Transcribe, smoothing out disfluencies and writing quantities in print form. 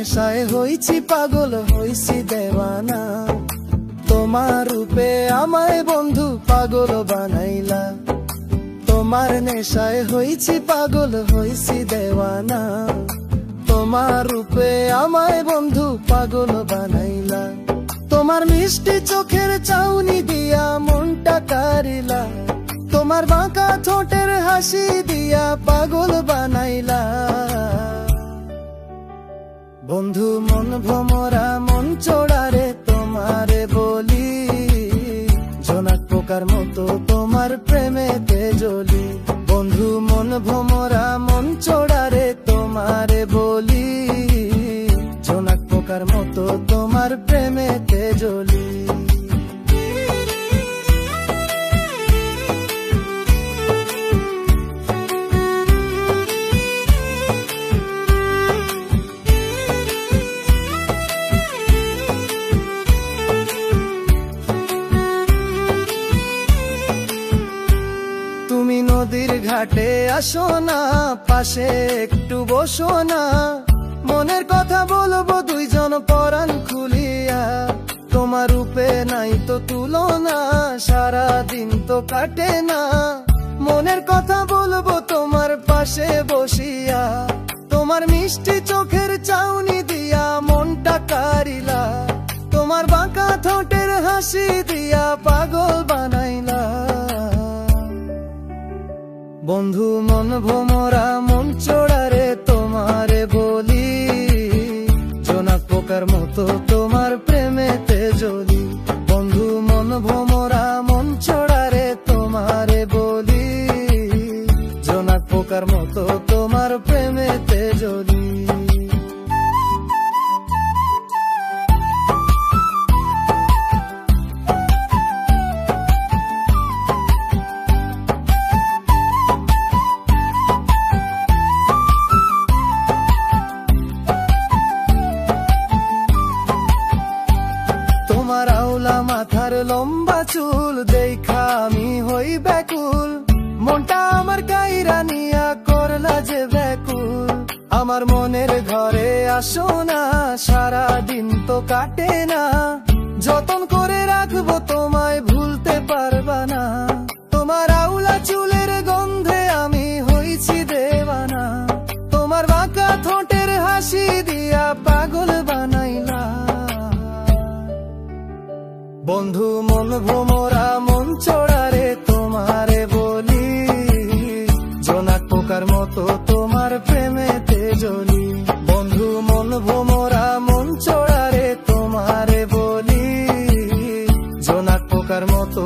নেশায় হইছি পাগল হইছি দেওয়ানা, তোমার রূপে আমায় বন্ধু পাগল বানাইলা। তোমার নেশায় হইছি পাগল হইছি দেওয়ানা, তোমার রূপে আমায় বন্ধু পাগল বানাইলা। তোমার মিষ্টি চোখের চাউনি দিয়া মনটা কারিলা, তোমার বাঁকা ঠোঁটের হাসি দিয়া পাগল বানাইলা। বন্ধু মন ভমরা মন চোড়ারে তোমারে বলি, জোনাক পোকার মতো তোমার প্রেমেতে জ্বলি। বন্ধু মন ভমরা মন চোড়ারে তোমারে বলি, জোনাক পোকার মতো তোমার প্রেমেতে জ্বলি। তুমি নদীর ঘাটে আসো না, পাশে একটু বসো না, মনের কথা বলবো দুইজন পরাণ খুলিয়া। তোমার রূপে নাই তো তুলনা, সারা দিন তো কাটে না, মনের কথা বলবো তোমার পাশে বসিয়া। তোমার মিষ্টি চোখের চাউনি দিয়া মনটা কারিলা, তোমার বাঁকা ঠোঁটের হাসি দিয়া পাগল বানাইলা। বন্ধু মন ভমরা মন চোড়ারে তোমারে বলি, জোনাক পোকার মতো তোমার প্রেমেতে জ্বলি। বন্ধু মন ভমরা মন চোড়ারে তোমারে বলি, জোনাক পোকার মতো তোমার প্রেমেতে জ্বলি। তোমার আওলা মাথার লম্বা চুল দেখা আমি হই ব্যাকুল, মনটা আমার কাইরা নিয়া করলা যে ব্যাকুল। আমার মনের ঘরে আসো না, সারা দিন তো কাটে না, যতন করে রাখবো তোমায় ভুলতে পারবা না। তোমার আওলা চুলের গন্ধে আমি হইছি দেওয়ানা, তোমার বাঁকা ঠোঁটের হাসি দিয়া পাগল বানাইলা। বন্ধু মন ভমরা মন চোড়ারে তোমারে বলি, জোনাক পোকার মতো তোমার প্রেমেতে জ্বলি। বন্ধু মন ভমরা মন চোড়ারে তোমারে বলি, জোনাক পোকার মতো